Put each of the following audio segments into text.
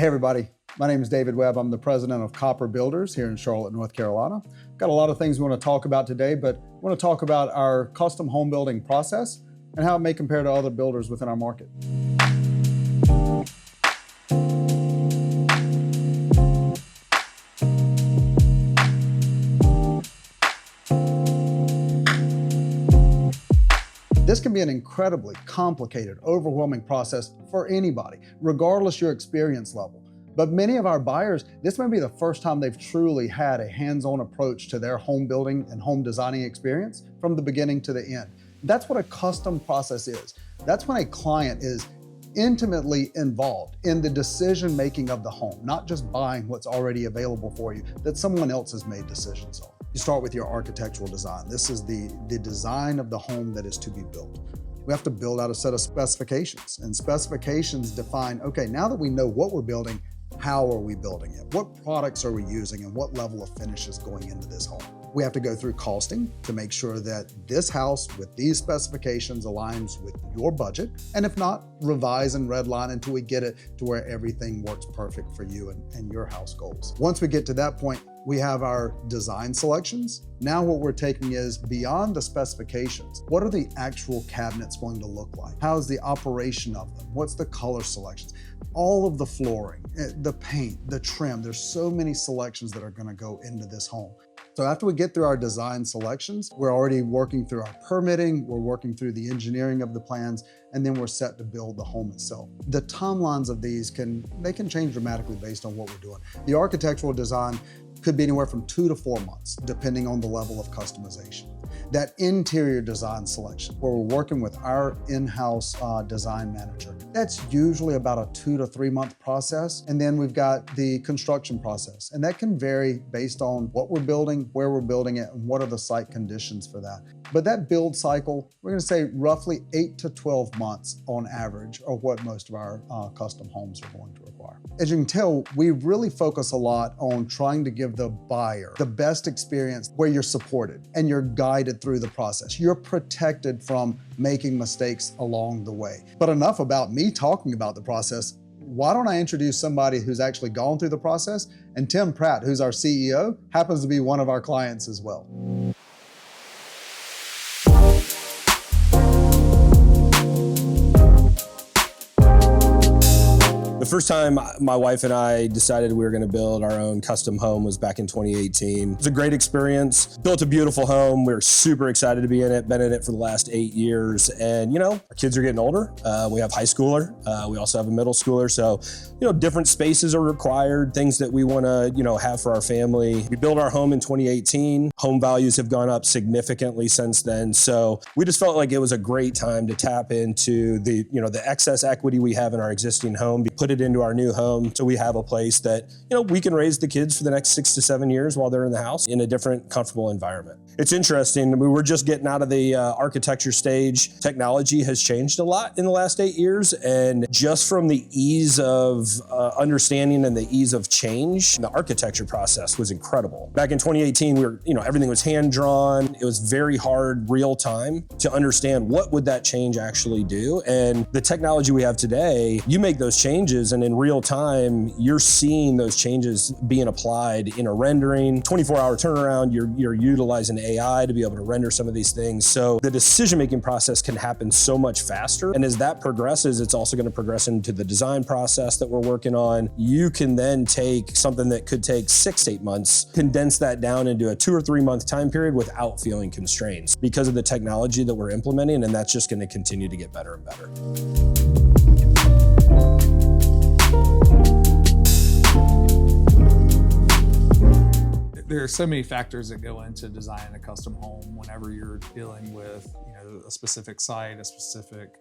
Hey everybody, my name is David Webb. I'm the president of Copper Builders here in Charlotte, North Carolina. Got a lot of things we want to talk about today, but I want to talk about our custom home building process and how it may compare to other builders within our market. This can be an incredibly complicated, overwhelming process for anybody, regardless your experience level. But many of our buyers, this may be the first time they've truly had a hands-on approach to their home building and home designing experience from the beginning to the end. That's what a custom process is. That's when a client is intimately involved in the decision-making of the home, not just buying what's already available for you that someone else has made decisions on. You start with your architectural design. This is the design of the home that is to be built. We have to build out a set of specifications, and specifications define, okay, now that we know what we're building, how are we building it? What products are we using and what level of finish is going into this home? We have to go through costing to make sure that this house with these specifications aligns with your budget. And if not, revise and redline until we get it to where everything works perfect for you and your house goals. Once we get to that point, we have our design selections. Now what we're taking is beyond the specifications. What are the actual cabinets going to look like? How's the operation of them? What's the color selections? All of the flooring, the paint, the trim, there's so many selections that are gonna go into this home. So after we get through our design selections, we're already working through our permitting, we're working through the engineering of the plans, and then we're set to build the home itself. The timelines of these can change dramatically based on what we're doing. The architectural design could be anywhere from 2 to 4 months, depending on the level of customization. That interior design selection, where we're working with our in-house design manager, that's usually about a 2 to 3 month process. And then we've got the construction process, and that can vary based on what we're building, where we're building it, and what are the site conditions for that. But that build cycle, we're gonna say roughly 8 to 12 months on average are what most of our custom homes are going to require. As you can tell, we really focus a lot on trying to give the buyer the best experience where you're supported and you're guided through the process. You're protected from making mistakes along the way. But enough about me talking about the process. Why don't I introduce somebody who's actually gone through the process? And Tim Pratt, who's our CEO, happens to be one of our clients as well. The first time my wife and I decided we were going to build our own custom home was back in 2018. It was a great experience. Built a beautiful home. We were super excited to be in it. Been in it for the last 8 years. And, our kids are getting older. We have high schooler. We also have a middle schooler. So, different spaces are required, things that we want to, have for our family. We built our home in 2018. Home values have gone up significantly since then. So we just felt like it was a great time to tap into the, the excess equity we have in our existing home, put it into our new home so we have a place that, we can raise the kids for the next 6 to 7 years while they're in the house in a different, comfortable environment. It's interesting. We were just getting out of the architecture stage. Technology has changed a lot in the last 8 years. And just from the ease of understanding and the ease of change, the architecture process was incredible. Back in 2018, we were, everything was hand-drawn. It was very hard, real time to understand what would that change actually do. And the technology we have today, you make those changes and in real time, you're seeing those changes being applied in a rendering, 24-hour turnaround, you're utilizing AI to be able to render some of these things. So the decision-making process can happen so much faster. And as that progresses, it's also going to progress into the design process that we're working on. You can then take something that could take 6 to 8 months, condense that down into a 2 or 3 month time period without feeling constraints because of the technology that we're implementing. And that's just going to continue to get better and better. There are so many factors that go into designing a custom home whenever you're dealing with a specific site, a specific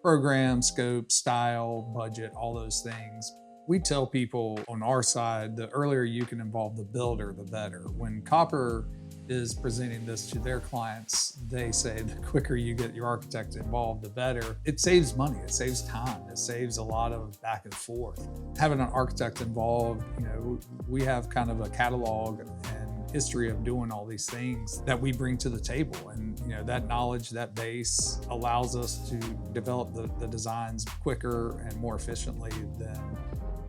program, scope, style, budget, all those things. We tell people on our side, the earlier you can involve the builder, the better. When Copper is presenting this to their clients, they say the quicker you get your architect involved, the better. It saves money, it saves time, it saves a lot of back and forth. Having an architect involved, we have kind of a catalog and history of doing all these things that we bring to the table. And that knowledge, that base allows us to develop the designs quicker and more efficiently than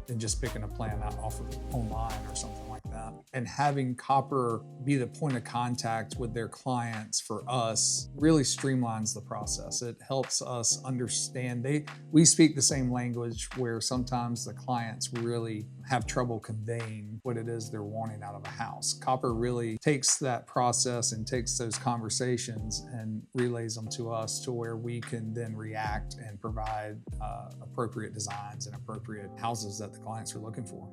than just picking a plan out off of online or something like that. And having Copper be the point of contact with their clients for us really streamlines the process. It helps us understand. We speak the same language, where sometimes the clients really have trouble conveying what it is they're wanting out of a house. Copper really takes that process and takes those conversations and relays them to us, to where we can then react and provide appropriate designs and appropriate houses that the clients are looking for.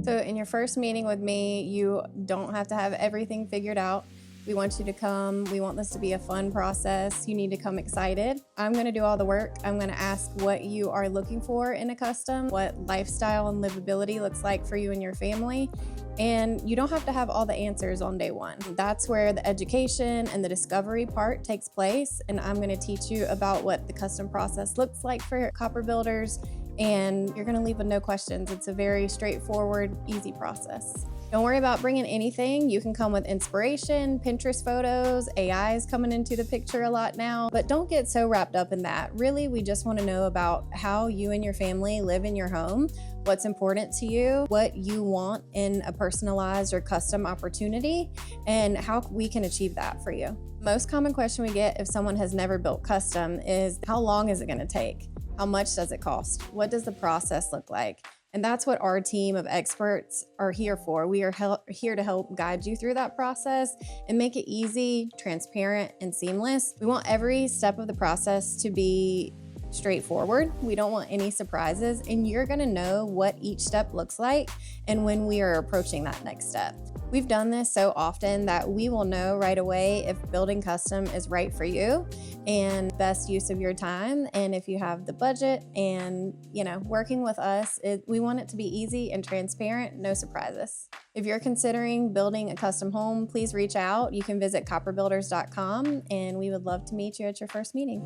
So in your first meeting with me, you don't have to have everything figured out. We want you to come. We want this to be a fun process. You need to come excited. I'm going to do all the work. I'm going to ask what you are looking for in a custom, what lifestyle and livability looks like for you and your family. And you don't have to have all the answers on day one. That's where the education and the discovery part takes place. And I'm going to teach you about what the custom process looks like for Copper builders. And you're going to leave with no questions. It's a very straightforward, easy process. Don't worry about bringing anything. You can come with inspiration, Pinterest photos, AI is coming into the picture a lot now, but don't get so wrapped up in that. Really, we just want to know about how you and your family live in your home, what's important to you, what you want in a personalized or custom opportunity, and how we can achieve that for you. Most common question we get if someone has never built custom is, how long is it going to take? How much does it cost? What does the process look like? And that's what our team of experts are here for. We are here to help guide you through that process and make it easy, transparent, and seamless. We want every step of the process to be straightforward. We don't want any surprises, and you're gonna know what each step looks like and when we are approaching that next step. We've done this so often that we will know right away if building custom is right for you and best use of your time, and if you have the budget. And working with us, we want it to be easy and transparent, no surprises. If you're considering building a custom home, please reach out. You can visit copperbuilders.com, and we would love to meet you at your first meeting.